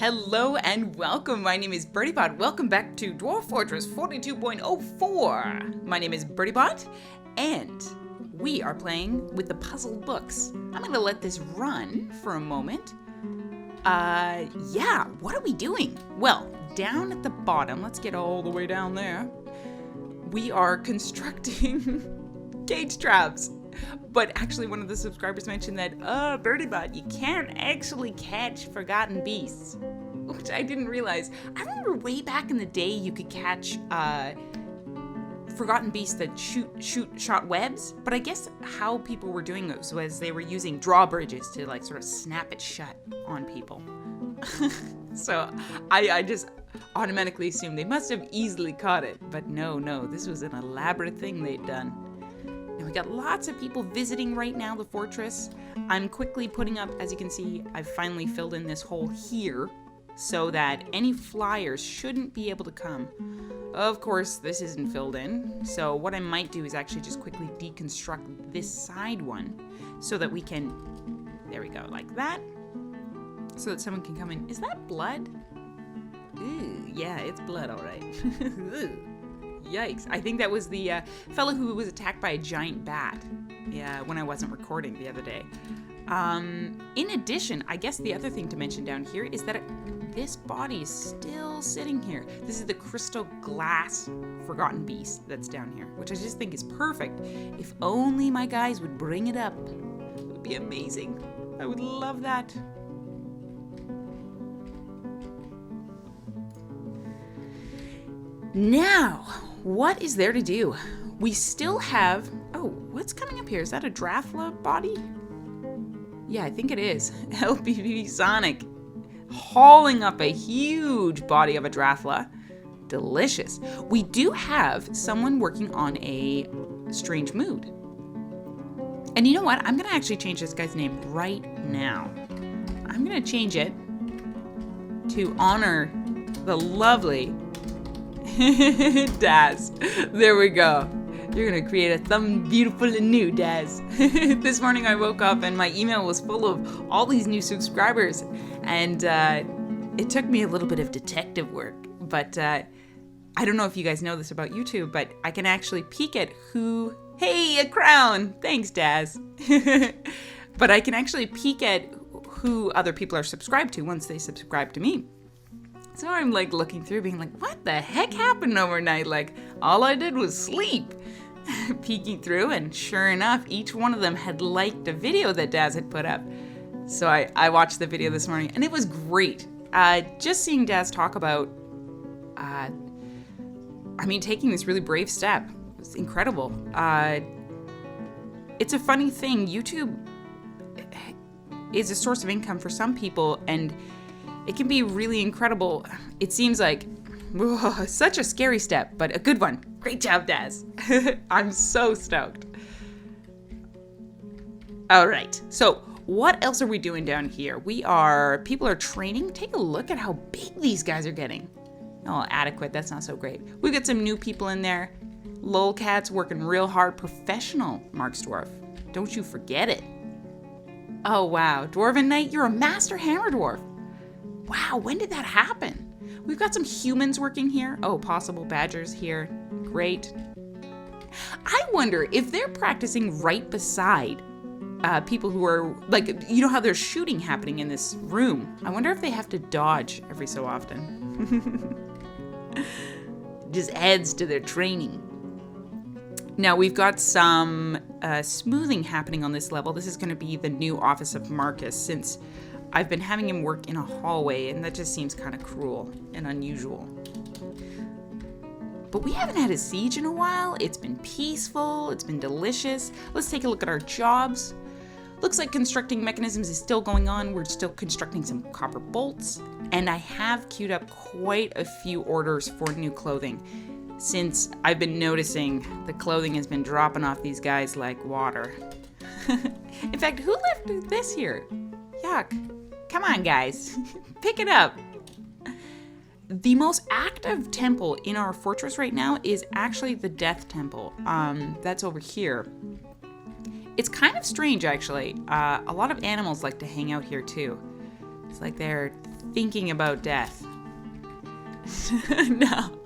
Hello and welcome. My name is BirdyBot. Welcome back to Dwarf Fortress 42.04. My name is BirdyBot, and we are playing with the puzzle books. I'm going to let this run for a moment. Yeah, what are we doing? Well, down at the bottom, let's get all the way down there. We are constructing cage traps. But actually, one of the subscribers mentioned that, BirdyBot, you can't actually catch forgotten beasts, which I didn't realize. I remember way back in the day you could catch forgotten beasts that shot webs, but I guess how people were doing those was they were using drawbridges to like sort of snap it shut on people. So I just automatically assumed they must have easily caught it, but no, this was an elaborate thing they'd done. And we got lots of people visiting right now the fortress. I'm quickly putting up, as you can see, I've finally filled in this hole here so that any flyers shouldn't be able to come. Of course, this isn't filled in, so what I might do is actually just quickly deconstruct this side one so that we can, there we go, like that, so that someone can come in. Is that blood? Ooh, yeah, it's blood, all right. Yikes. I think that was the fellow who was attacked by a giant bat. Yeah, when I wasn't recording the other day. In addition, I guess the other thing to mention down here is that this body is still sitting here. This is the crystal glass forgotten beast that's down here, which I just think is perfect. If only my guys would bring it up. It would be amazing. I would love that. Now, what is there to do? We still have... Oh, what's coming up here? Is that a Drafla body? Yeah, I think it is. LPV Sonic hauling up a huge body of a Drafla. Delicious. We do have someone working on a strange mood. And you know what? I'm going to actually change this guy's name right now. I'm going to change it to honor the lovely... Daz. There we go. You're gonna create a thumb beautiful and new, Daz. This morning I woke up and my email was full of all these new subscribers, and it took me a little bit of detective work, but I don't know if you guys know this about YouTube, but I can actually peek at who... Hey, a crown! Thanks, Daz. But I can actually peek at who other people are subscribed to once they subscribe to me. So I'm like looking through being like, what the heck happened overnight? Like, all I did was sleep. Peeking through, and sure enough, each one of them had liked a video that Daz had put up. So I watched the video this morning, and it was great. Just seeing Daz talk about, taking this really brave step was incredible. It's a funny thing. YouTube is a source of income for some people, and it can be really incredible. It seems like such a scary step, but a good one. Great job, Daz. I'm so stoked. All right, so what else are we doing down here? People are training. Take a look at how big these guys are getting. Oh, adequate, that's not so great. We've got some new people in there. Lolcat's working real hard. Professional, Mark's Dwarf. Don't you forget it. Oh, wow. Dwarven Knight, you're a master hammer dwarf. Wow, when did that happen? We've got some humans working here. Oh, possible badgers here. Great. I wonder if they're practicing right beside people who are, like, you know how there's shooting happening in this room. I wonder if they have to dodge every so often. Just adds to their training. Now, we've got some smoothing happening on this level. This is going to be the new office of Marcus, since I've been having him work in a hallway, and that just seems kind of cruel and unusual. But we haven't had a siege in a while. It's been peaceful. It's been delicious. Let's take a look at our jobs. Looks like constructing mechanisms is still going on. We're still constructing some copper bolts. And I have queued up quite a few orders for new clothing, since I've been noticing the clothing has been dropping off these guys like water. In fact, who left this here? Yuck. Come on, guys. Pick it up. The most active temple in our fortress right now is actually the Death Temple. That's over here. It's kind of strange, actually. A lot of animals like to hang out here, too. It's like they're thinking about death. No.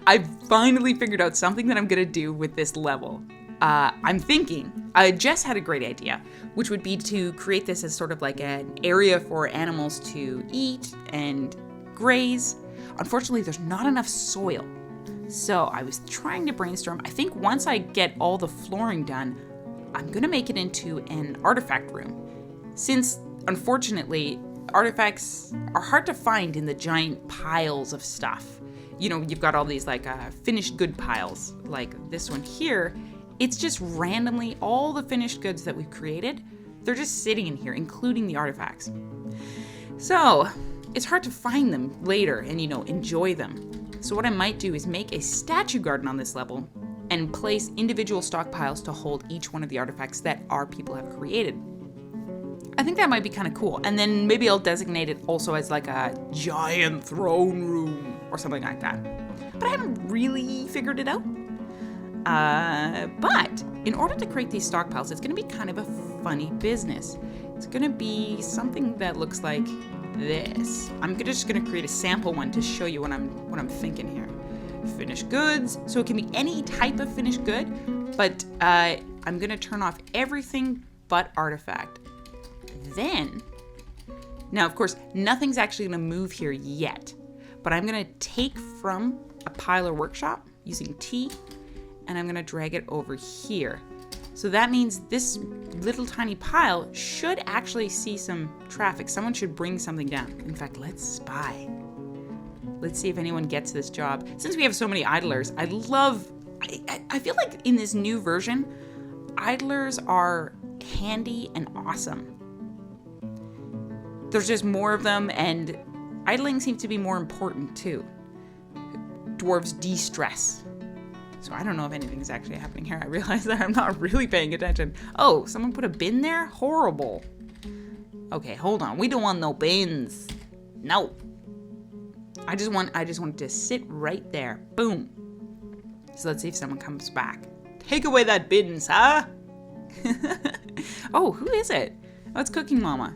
I've finally figured out something that I'm going to do with this level. I'm thinking, Jess had a great idea, which would be to create this as sort of like an area for animals to eat and graze. Unfortunately, there's not enough soil. So I was trying to brainstorm. I think once I get all the flooring done, I'm going to make it into an artifact room. Since, unfortunately, artifacts are hard to find in the giant piles of stuff. You know, you've got all these like finished good piles, like this one here. It's just randomly all the finished goods that we've created. They're just sitting in here, including the artifacts. So it's hard to find them later and, you know, enjoy them. So what I might do is make a statue garden on this level and place individual stockpiles to hold each one of the artifacts that our people have created. I think that might be kind of cool. And then maybe I'll designate it also as like a giant throne room or something like that. But I haven't really figured it out. But in order to create these stockpiles, it's going to be kind of a funny business. It's going to be something that looks like this. I'm just going to create a sample one to show you what I'm thinking here. Finished goods. So it can be any type of finished good, but I'm going to turn off everything but artifact. Then, now of course, nothing's actually going to move here yet, but I'm going to take from a pile or workshop using T, and I'm going to drag it over here. So that means this little tiny pile should actually see some traffic. Someone should bring something down. In fact, let's spy. Let's see if anyone gets this job. Since we have so many idlers, I feel like in this new version, idlers are handy and awesome. There's just more of them, and idling seems to be more important too. Dwarves de-stress. So I don't know if anything's actually happening here. I realize that I'm not really paying attention. Oh, someone put a bin there? Horrible. Okay, hold on. We don't want no bins. No. I just want it to sit right there. Boom. So let's see if someone comes back. Take away that bins, huh? Oh, who is it? Oh, it's Cooking Mama.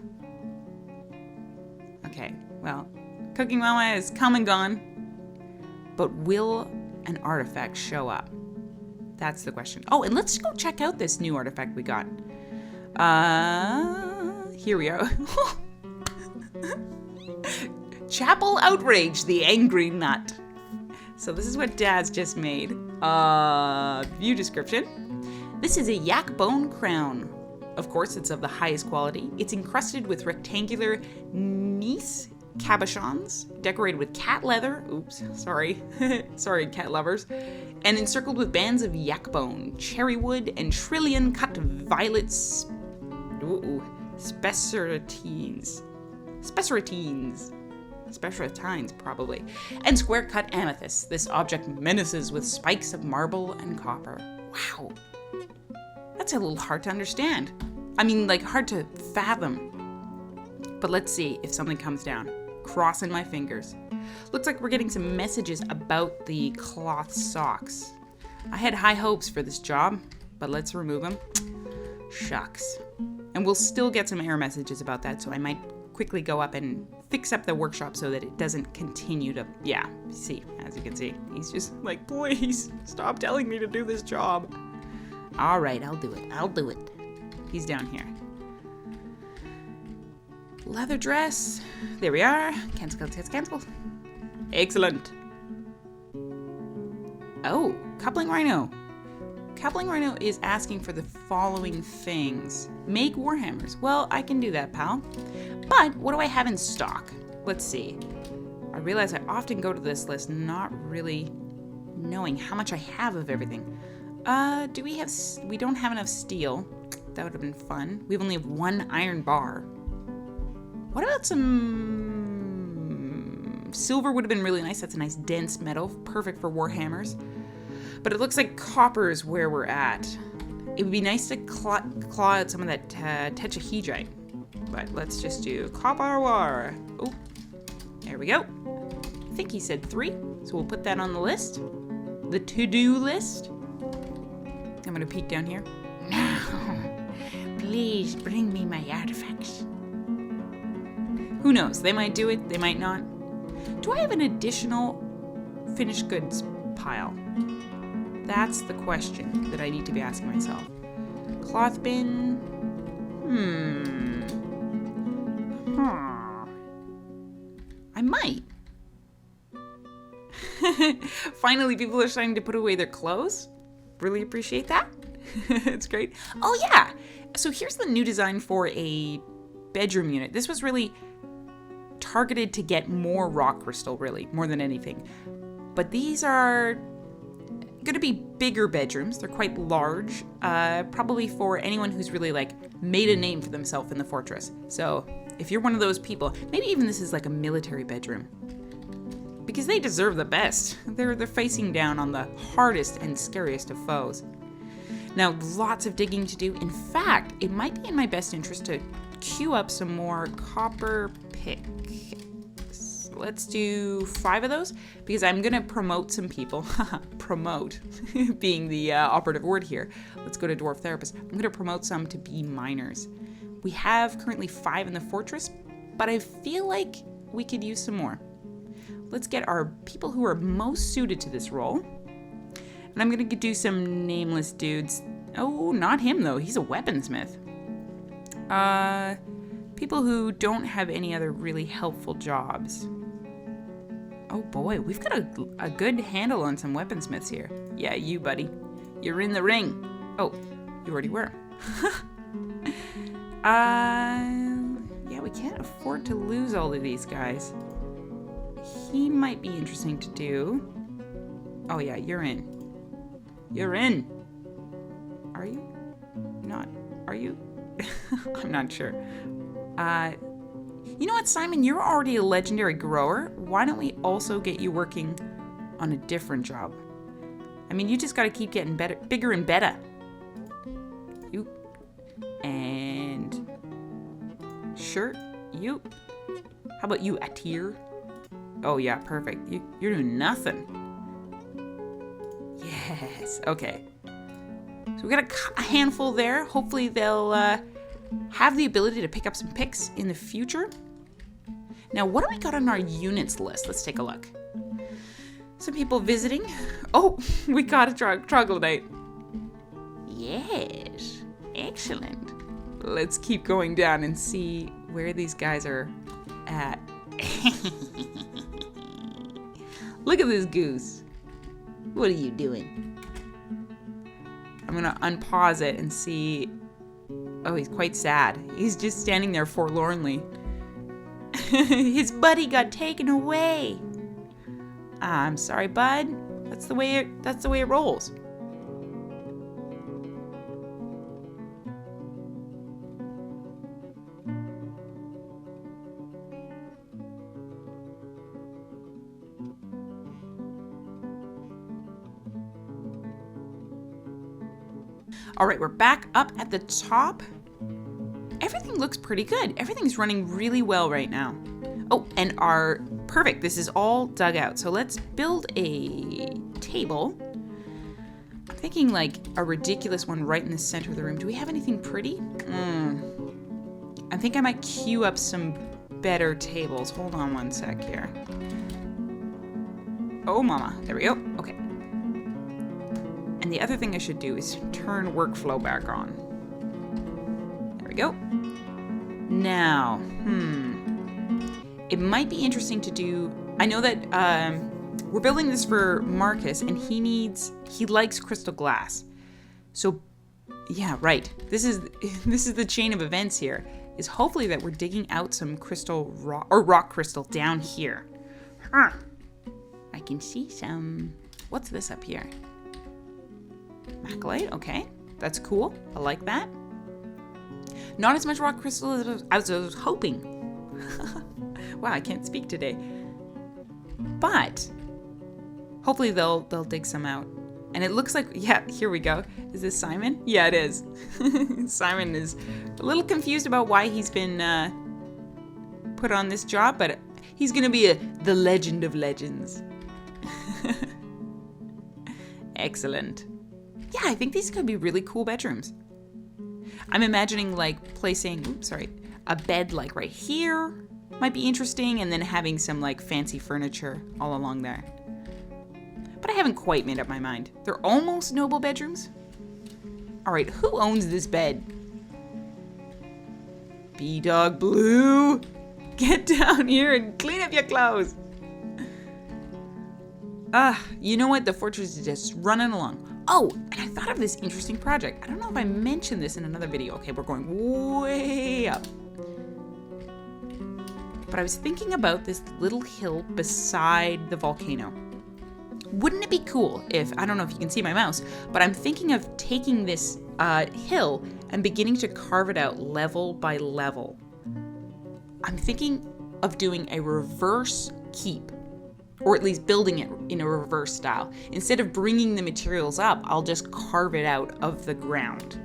Okay, well, Cooking Mama is come and gone, but will an artifact show up? That's the question. Oh, and let's go check out this new artifact we got. Here we are. Chapel Outrage, the Angry Nut. So this is what Dad's just made. View description. This is a yak bone crown. Of course, it's of the highest quality. It's encrusted with rectangular nice cabochons, decorated with cat leather. Oops, sorry. Sorry, cat lovers. And encircled with bands of yak bone, cherry wood, and trillion cut violet spessartines. Spessartines, probably. And square cut amethyst. This object menaces with spikes of marble and copper. Wow. That's a little hard to understand. I mean, like, hard to fathom. But let's see if something comes down. Crossing my fingers. Looks like we're getting some messages about the cloth socks. I had high hopes for this job, but let's remove them. Shucks. And we'll still get some error messages about that, so I might quickly go up and fix up the workshop so that it doesn't continue to, yeah, see, as you can see, he's just like, please, stop telling me to do this job. All right, I'll do it. He's down here. Leather dress. There we are. Cancel. Excellent. Oh, coupling rhino. Coupling rhino is asking for the following things. Make warhammers. Well, I can do that, pal. But what do I have in stock? Let's see. I realize I often go to this list not really knowing how much I have of everything. We don't have enough steel. That would have been fun. We only have one iron bar. What about some silver? Would have been really nice. That's a nice dense metal, perfect for warhammers. But it looks like copper is where we're at. It would be nice to claw out some of that tetrahedrite. But let's just do copper ore. Oh, there we go. I think he said 3, so we'll put that on the list. The to-do list. I'm gonna peek down here. Now, please bring me my artifacts. Who knows? They might do it, they might not. Do I have an additional finished goods pile? That's the question that I need to be asking myself. Cloth bin. I might. Finally, people are starting to put away their clothes. Really appreciate that. It's great. Oh, yeah. So here's the new design for a bedroom unit. This was really targeted to get more rock crystal, really, more than anything. But these are going to be bigger bedrooms. They're quite large, probably for anyone who's really like made a name for themselves in the fortress. So if you're one of those people, maybe even this is like a military bedroom, because they deserve the best. They're facing down on the hardest and scariest of foes. Now, lots of digging to do. In fact, it might be in my best interest to queue up some more copper picks. Let's do 5 of those, because I'm gonna promote some people. Promote being the operative word here. Let's go to Dwarf Therapist. I'm gonna promote some to be miners. We have currently 5 in the fortress, but I feel like we could use some more. Let's get our people who are most suited to this role. And I'm gonna do some nameless dudes. Oh, not him though, he's a weaponsmith. People who don't have any other really helpful jobs. Oh boy, we've got a good handle on some weaponsmiths here. Yeah, you buddy, you're in the ring. Oh, you already were. Yeah, we can't afford to lose all of these guys. He might be interesting to do. Oh yeah, you're in. You're in. Are you? Not. Are you? I'm not sure. You know what, Simon? You're already a legendary grower. Why don't we also get you working on a different job? I mean, you just got to keep getting better, bigger and better. You. And. Sure. You. How about you, Atir? Oh, yeah, perfect. You're doing nothing. Yes. Okay. So we got a handful there. Hopefully they'll have the ability to pick up some picks in the future. Now, what do we got on our units list? Let's take a look. Some people visiting. Oh, we got a troglodyte. Yes. Excellent. Let's keep going down and see where these guys are at. Look at this goose. What are you doing? I'm gonna unpause it and see. Oh, he's quite sad. He's just standing there forlornly. His buddy got taken away. I'm sorry, bud. That's the way it rolls. All right, we're back up at the top. Everything looks pretty good. Everything's running really well right now. Oh, and perfect, this is all dug out. So let's build a table. I'm thinking like a ridiculous one right in the center of the room. Do we have anything pretty? I think I might queue up some better tables. Hold on one sec here. Oh, mama, there we go, okay. And the other thing I should do is turn workflow back on. There we go. Now, it might be interesting to do. I know that we're building this for Marcus, and he likes crystal glass. So, yeah, right. This is the chain of events here. Is hopefully that we're digging out some crystal rock crystal down here. I can see some. What's this up here? Macallite, okay. That's cool. I like that. Not as much rock crystal as I was hoping. Wow, I can't speak today. But hopefully they'll dig some out. And it looks like, yeah, here we go. Is this Simon? Yeah, it is. Simon is a little confused about why he's been put on this job, but he's going to be the legend of legends. Excellent. Yeah, I think these could be really cool bedrooms. I'm imagining like placing, a bed like right here, might be interesting, and then having some like fancy furniture all along there. But I haven't quite made up my mind. They're almost noble bedrooms. All right, who owns this bed? B-Dog Blue, get down here and clean up your clothes. You know what? The fortress is just running along. Oh, and I thought of this interesting project. I don't know if I mentioned this in another video. Okay, we're going way up. But I was thinking about this little hill beside the volcano. Wouldn't it be cool if, I don't know if you can see my mouse, but I'm thinking of taking this hill and beginning to carve it out level by level. I'm thinking of doing a reverse keep, or at least building it in a reverse style. Instead of bringing the materials up, I'll just carve it out of the ground.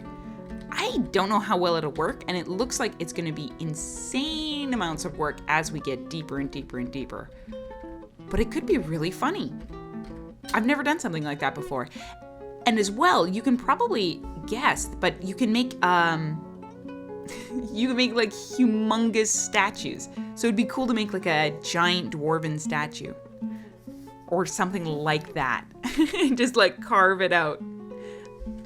I don't know how well it'll work, and it looks like it's going to be insane amounts of work as we get deeper and deeper and deeper. But it could be really funny. I've never done something like that before. And as well, you can probably guess, but you can make you can make like humongous statues. So it'd be cool to make like a giant dwarven statue or something like that. Just like carve it out.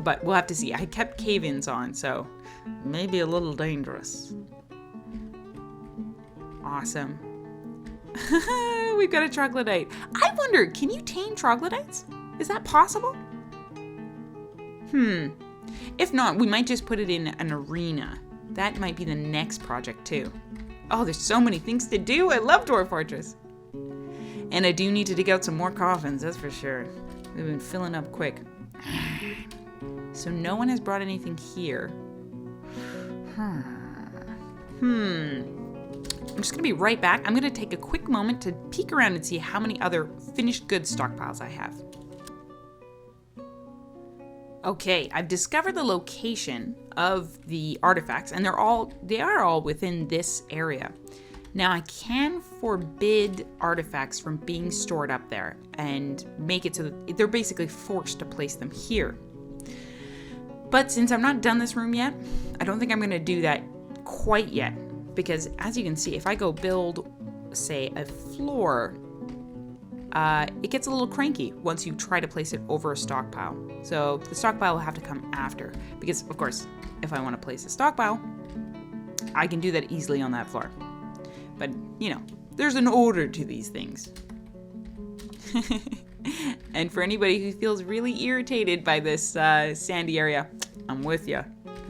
But we'll have to see. I kept cave-ins on, so maybe a little dangerous. Awesome. We've got a troglodyte. I wonder, can you tame troglodytes? Is that possible? If not, we might just put it in an arena. That might be the next project too. Oh, there's so many things to do. I love Dwarf Fortress. And I do need to dig out some more coffins, that's for sure. We've been filling up quick. So no one has brought anything here. I'm just gonna be right back. I'm gonna take a quick moment to peek around and see how many other finished goods stockpiles I have. Okay, I've discovered the location of the artifacts, and they are all within this area. Now I can forbid artifacts from being stored up there and make it so that they're basically forced to place them here. But since I've not done this room yet, I don't think I'm gonna do that quite yet. Because as you can see, if I go build, say, a floor, it gets a little cranky once you try to place it over a stockpile. So the stockpile will have to come after. Because, of course, if I want to place a stockpile, I can do that easily on that floor. But, you know, there's an order to these things. And for anybody who feels really irritated by this sandy area, I'm with you.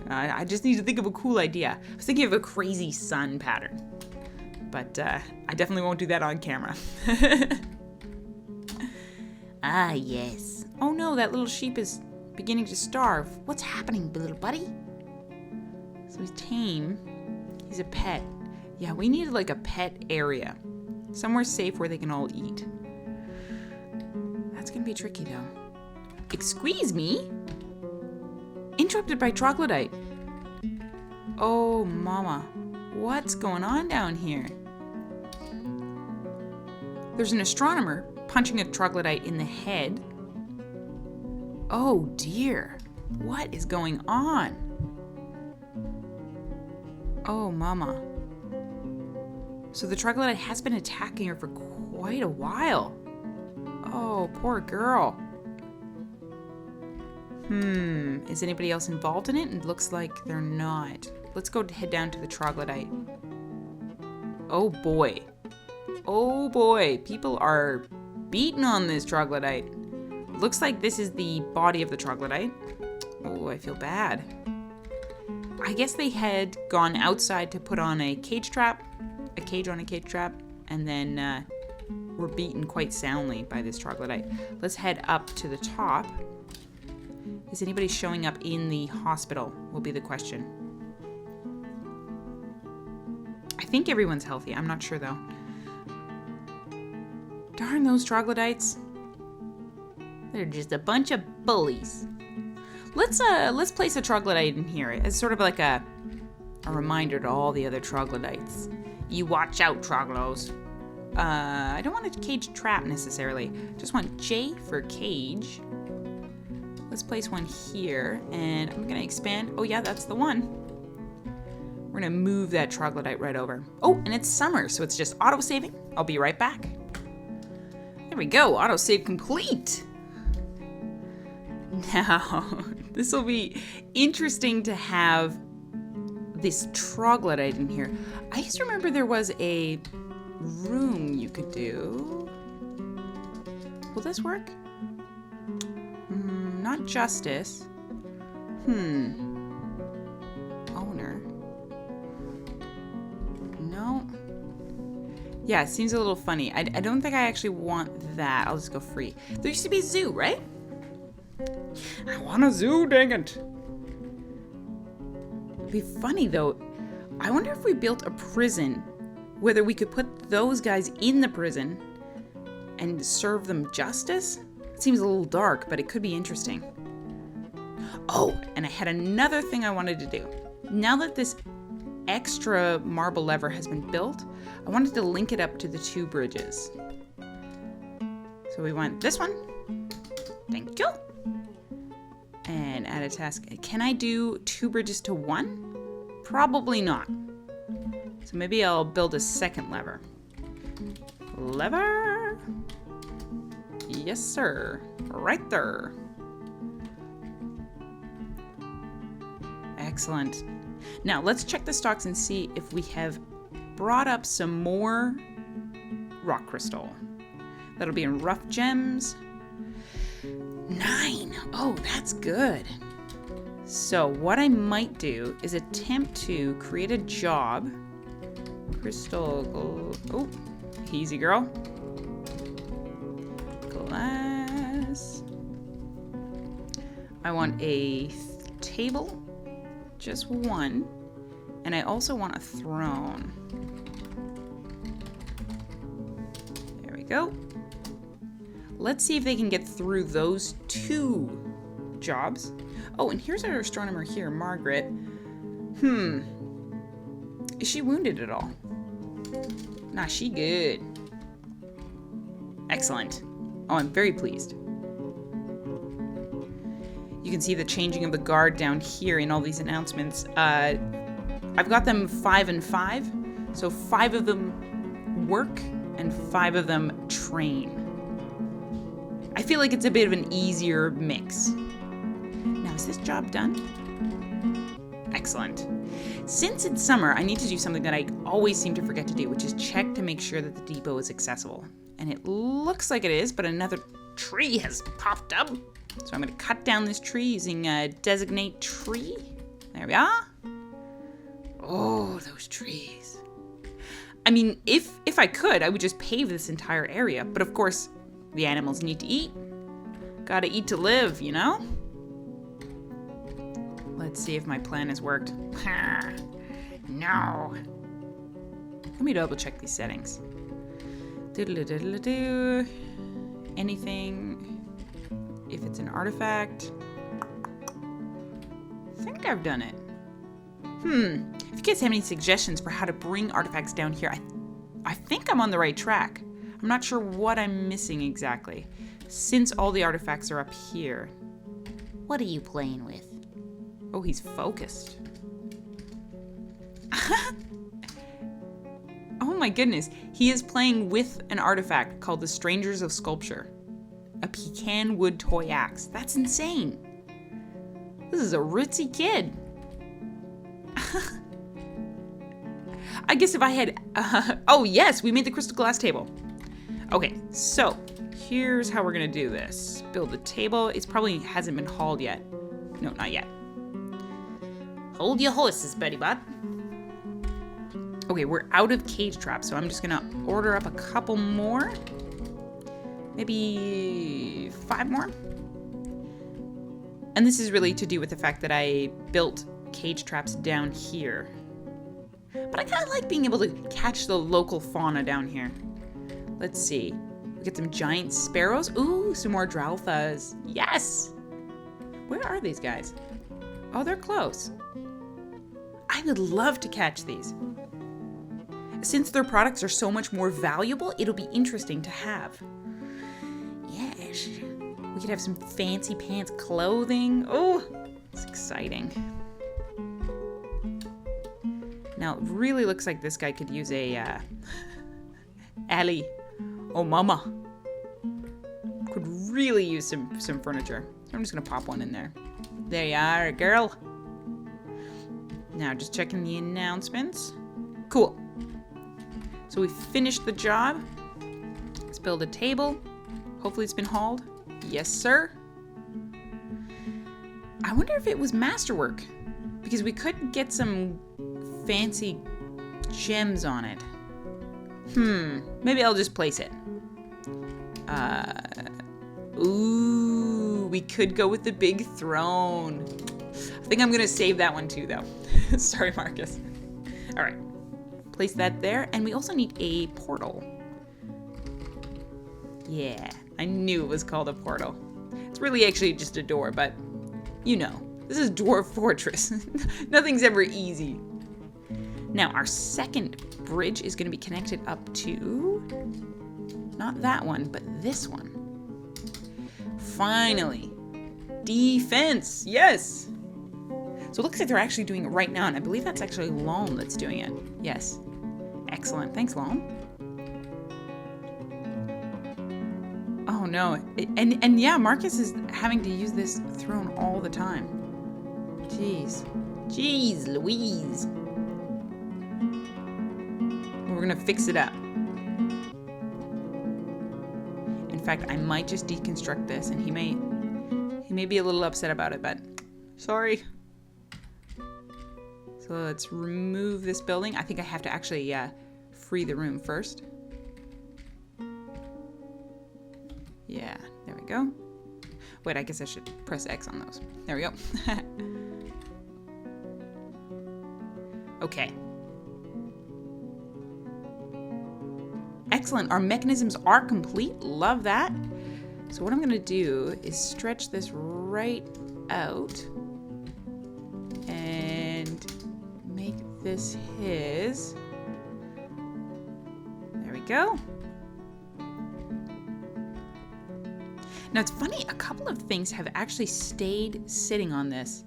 I just need to think of a cool idea. I was thinking of a crazy sun pattern. But I definitely won't do that on camera. Ah, yes. Oh no, that little sheep is beginning to starve. What's happening, little buddy? So he's tame. He's a pet. Yeah, we need like a pet area. Somewhere safe where they can all eat. That's gonna be tricky though. Excuse me? Interrupted by troglodyte. Oh, mama. What's going on down here? There's an astronomer punching a troglodyte in the head. Oh dear. What is going on? Oh, mama. So the troglodyte has been attacking her for quite a while. Oh, poor girl. Is anybody else involved in it? It looks like they're not. Let's go head down to the troglodyte. Oh boy. Oh boy. People are beating on this troglodyte. Looks like this is the body of the troglodyte. Oh, I feel bad. I guess they had gone outside to put on a cage trap. A cage on a cage trap. And then were beaten quite soundly by this troglodyte. Let's head up to the top. Is anybody showing up in the hospital will be the question. I think everyone's healthy. I'm not sure though. Darn those troglodytes. They're just a bunch of bullies. Let's place a troglodyte in here as sort of like a reminder to all the other troglodytes. You watch out, troglos. I don't want a cage trap necessarily. Just want J for cage. Let's place one here, and I'm gonna expand. Oh yeah, that's the one. We're gonna move that troglodyte right over. Oh, and it's summer, so it's just auto-saving. I'll be right back. There we go, auto-save complete. Now, this will be interesting to have this troglodyte in here. I used to remember there was a room you could do. Will this work? Not justice. Owner. No. Yeah, it seems a little funny. I don't think I actually want that. I'll just go free. There used to be a zoo, right? I want a zoo, dang it. It'd be funny though. I wonder if we built a prison, whether we could put those guys in the prison and serve them justice. It seems a little dark, but it could be interesting. Oh, and I had another thing I wanted to do. Now that this extra marble lever has been built, I wanted to link it up to the 2 bridges. So we want this one. Thank you. And add a task. Can I do 2 bridges to 1? Probably not. So maybe I'll build a second lever. Lever. Yes, sir. Right there. Excellent. Now let's check the stocks and see if we have brought up some more rock crystal. That'll be in rough gems. 9. Oh, that's good. So what I might do is attempt to create a job. Crystal. Oh, easy girl. Glass. I want a table. Just 1. And I also want a throne. There we go. Let's see if they can get through those 2 jobs. Oh, and here's our astronomer here, Margaret. Is she wounded at all? Nah, she good. Excellent. Oh, I'm very pleased. You can see the changing of the guard down here in all these announcements. I've got them 5 and 5. So 5 of them work and 5 of them train. I feel like it's a bit of an easier mix. Now, is this job done? Excellent. Since it's summer, I need to do something that I always seem to forget to do, which is check to make sure that the depot is accessible. And it looks like it is, but another tree has popped up. So I'm going to cut down this tree using designate tree. There we are. Oh, those trees. I mean, if I could, I would just pave this entire area. But of course, the animals need to eat. Gotta eat to live, you know? Let's see if my plan has worked. No. Let me double check these settings. Diddle-diddle-doo. Anything. If it's an artifact. I think I've done it. If you guys have any suggestions for how to bring artifacts down here, I think I'm on the right track. I'm not sure what I'm missing exactly, since all the artifacts are up here. What are you playing with? Oh, he's focused. Oh my goodness. He is playing with an artifact called the Strangers of Sculpture. A pecan wood toy axe. That's insane. This is a ritzy kid. I guess if I had... oh yes, we made the crystal glass table. Okay, so here's how we're gonna do this. Build the table. It probably hasn't been hauled yet. No, not yet. Hold your horses, BirdyBot. Okay, we're out of cage traps, so I'm just gonna order up a couple more. Maybe 5 more. And this is really to do with the fact that I built cage traps down here. But I kind of like being able to catch the local fauna down here. Let's see. We get some giant sparrows. Ooh, some more drowthas. Yes! Where are these guys? Oh, they're close. I would love to catch these. Since their products are so much more valuable, it'll be interesting to have. Yes. We could have some fancy pants clothing. Oh, it's exciting. Now, it really looks like this guy could use a alley. Oh, mama. Could really use some furniture. So I'm just going to pop one in there. There you are, girl. Now, just checking the announcements. Cool. So we finished the job. Let's build a table. Hopefully it's been hauled. Yes, sir. I wonder if it was masterwork, because we could get some fancy gems on it. Maybe I'll just place it. Ooh, we could go with the big throne. I think I'm gonna save that one too, though. Sorry, Marcus. All right, place that there, and we also need a portal. Yeah, I knew it was called a portal. It's really actually just a door, but you know, this is Dwarf Fortress. Nothing's ever easy. Now, our second bridge is going to be connected up to, not that one, but this one. Finally. Defense. Yes. So it looks like they're actually doing it right now, and I believe that's actually Loam that's doing it. Yes. Excellent. Thanks, Loam. Oh no, and yeah, Marcus is having to use this throne all the time. Jeez Louise. We're gonna fix it up. In fact, I might just deconstruct this, and he may be a little upset about it, but sorry. So let's remove this building. I think I have to actually free the room first. Yeah, there we go. Wait, I guess I should press X on those. There we go. Okay. Excellent. Our mechanisms are complete. Love that. So what I'm going to do is stretch this right out and make this his. There we go. Now, it's funny, a couple of things have actually stayed sitting on this.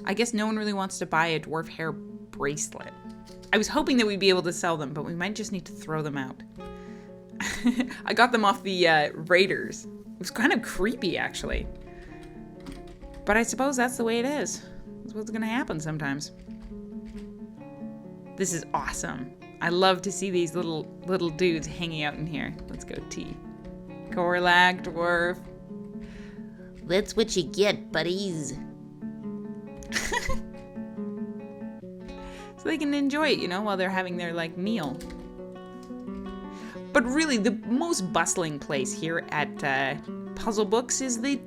I guess no one really wants to buy a dwarf hair bracelet. I was hoping that we'd be able to sell them, but we might just need to throw them out. I got them off the Raiders. It was kind of creepy, actually. But I suppose that's the way it is. That's what's going to happen sometimes. This is awesome. I love to see these little dudes hanging out in here. Let's go T. Corlag, dwarf. That's what you get, buddies. So they can enjoy it, you know, while they're having their, like, meal. But really, the most bustling place here at Puzzle Books is the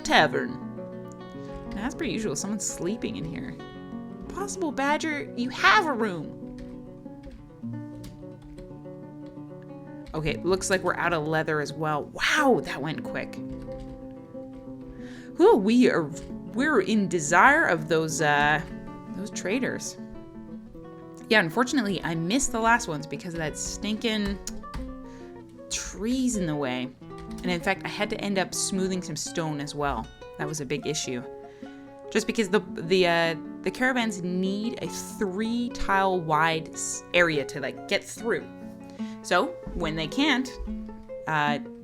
tavern. Now, as per usual, someone's sleeping in here. Possible Badger, you have a room. Okay, looks like we're out of leather as well. Wow, that went quick. Ooh, we're in desire of those traders. Yeah, unfortunately, I missed the last ones because of that stinking trees in the way. And in fact, I had to end up smoothing some stone as well. That was a big issue. Just because the caravans need a 3-tile wide area to like get through. So when they can't,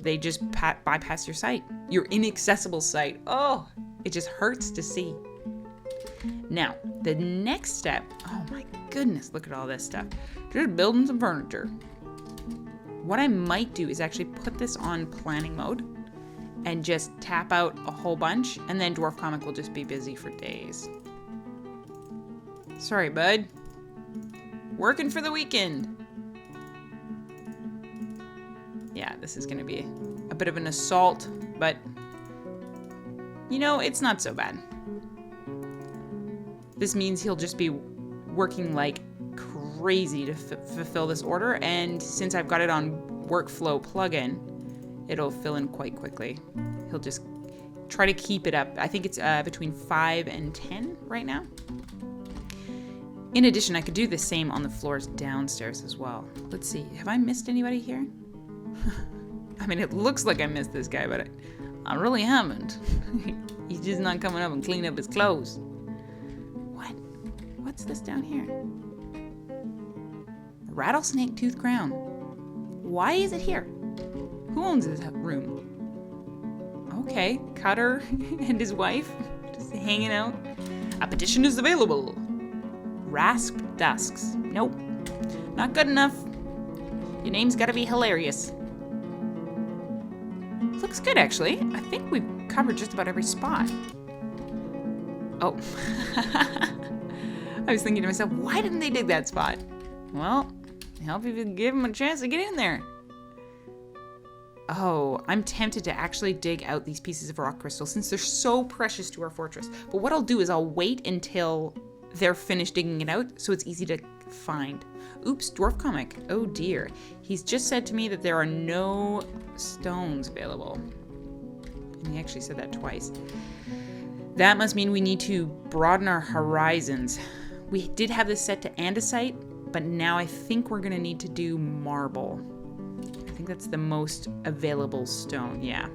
they just bypass your site, your inaccessible site. Oh, it just hurts to see. Now, the next step, oh my goodness, look at all this stuff. Just building some furniture. What I might do is actually put this on planning mode and just tap out a whole bunch, and then Dwarf Comic will just be busy for days. Sorry, bud. Working for the weekend. Yeah, this is gonna be a bit of an assault, but you know, it's not so bad. This means he'll just be working like crazy to fulfill this order, and since I've got it on workflow plugin, it'll fill in quite quickly. He'll just try to keep it up. I think it's between 5 and 10 right now. In addition, I could do the same on the floors downstairs as well. Let's see, have I missed anybody here? I mean, it looks like I missed this guy, but I really haven't. He's just not coming up and cleaning up his clothes. What? What's this down here? rattlesnake tooth crown. Why is it here? Who owns this room? Okay, Cutter and his wife just hanging out. A petition is available. Rasp Dusks. Nope. Not good enough. Your name's gotta be hilarious. Looks good, actually. I think we've covered just about every spot. Oh. I was thinking to myself, why didn't they dig that spot? Well, help if you give them a chance to get in there. Oh, I'm tempted to actually dig out these pieces of rock crystal since they're so precious to our fortress. But what I'll do is I'll wait until they're finished digging it out so it's easy to find. Oops, Dwarf comic. Oh dear. He's just said to me that there are no stones available. And he actually said that twice. That must mean we need to broaden our horizons. We did have this set to andesite, but now I think we're going to need to do marble. I think that's the most available stone, yeah.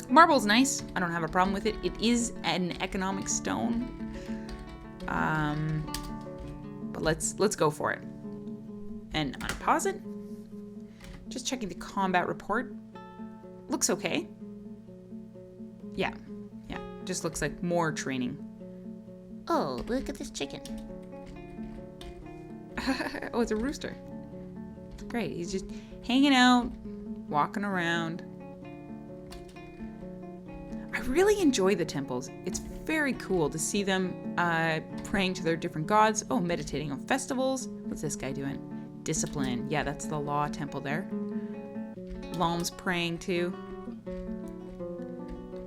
Marble's nice. I don't have a problem with it. It is an economic stone. But let's go for it. And unpause it. Just checking the combat report. Looks okay. Yeah. Just looks like more training. Oh, look at this chicken. Oh, it's a rooster. Great. He's just hanging out, walking around. I really enjoy the temples. It's very cool to see them praying to their different gods. Oh, meditating on festivals. What's this guy doing? Discipline. Yeah, that's the law temple there. Lom's praying too.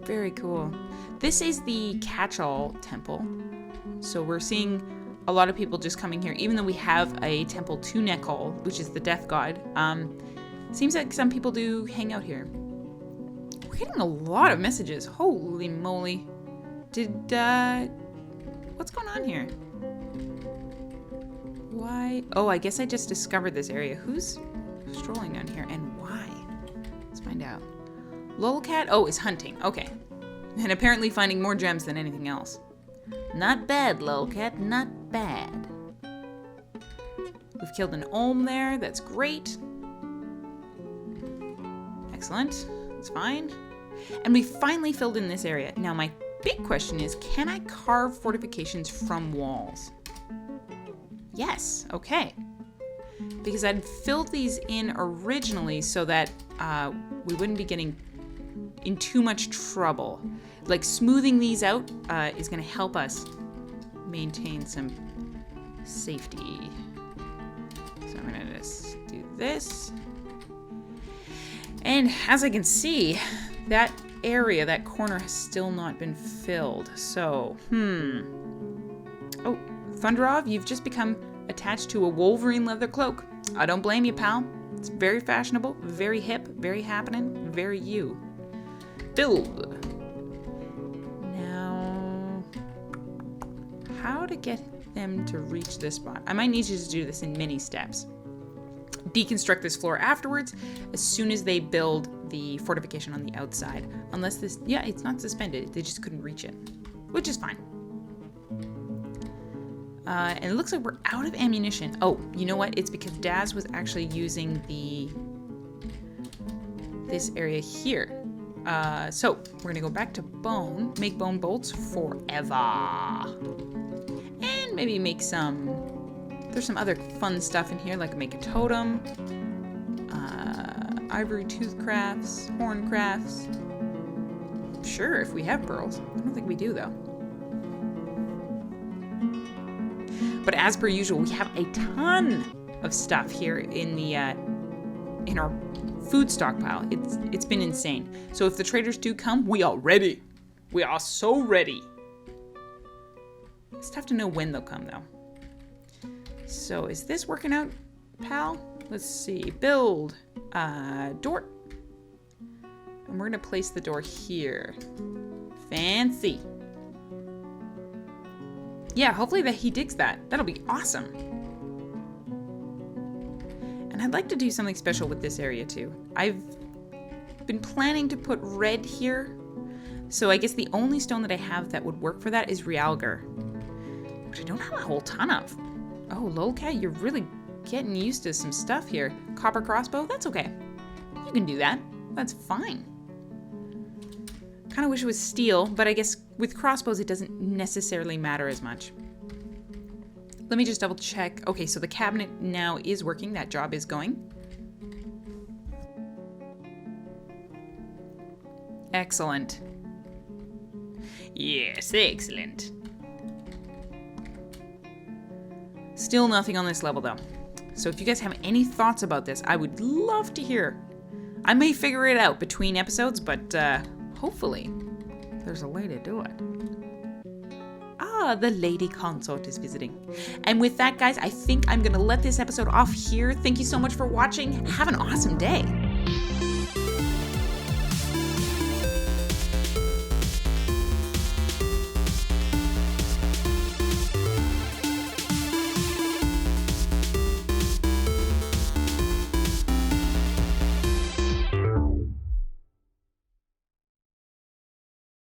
Very cool. This is the catch-all temple. So we're seeing a lot of people just coming here, even though we have a temple to Nekol, which is the death god. Seems like some people do hang out here. We're getting a lot of messages. Holy moly. What's going on here? Why? Oh, I guess I just discovered this area. Who's strolling down here and why? Let's find out. Lolcat, oh, is hunting. Okay. And apparently finding more gems than anything else. Not bad, Lolcat, not bad. We've killed an Olm there. That's great. Excellent. That's fine. And we finally filled in this area. Now, my big question is, can I carve fortifications from walls? Yes. Okay. Because I'd filled these in originally so that we wouldn't be getting in too much trouble. Like smoothing these out is going to help us maintain some safety. So I'm going to just do this. And as I can see, that area, that corner has still not been filled. So, Oh, Thunderov, you've just become attached to a Wolverine leather cloak. I don't blame you, pal. It's very fashionable, very hip, very happening, very you. Build. Now, how to get them to reach this spot? I might need you to do this in mini steps. Deconstruct this floor afterwards, as soon as they build the fortification on the outside. Unless this, yeah, it's not suspended. They just couldn't reach it, which is fine. And it looks like we're out of ammunition. Oh, you know what? It's because Daz was actually using this area here. So we're gonna go back to bone, make bone bolts forever. And maybe make some, there's some other fun stuff in here, like make a totem, ivory tooth crafts, horn crafts. Sure, if we have pearls. I don't think we do though. But as per usual, we have a ton of stuff here in the in our food stockpile. It's been insane. So if the traders do come, we are ready. We are so ready. It's tough to know when they'll come though. So is this working out, pal? Let's see. Build door. And we're gonna place the door here. Fancy. Yeah, hopefully that he digs that. That'll be awesome. And I'd like to do something special with this area too. I've been planning to put red here. So I guess the only stone that I have that would work for that is Realgar, which I don't have a whole ton of. Oh, Lolcat, you're really getting used to some stuff here. Copper crossbow, that's okay. You can do that. That's fine. Kind of wish it was steel, but I guess with crossbows it doesn't necessarily matter as much. Let me just double check. Okay, so the cabinet now is working. That job is going. Excellent. Yes, excellent. Still nothing on this level though. So if you guys have any thoughts about this, I would love to hear. I may figure it out between episodes, but hopefully there's a way to do it. Ah, the lady consort is visiting. And with that, guys, I think I'm going to let this episode off here. Thank you so much for watching. Have an awesome day.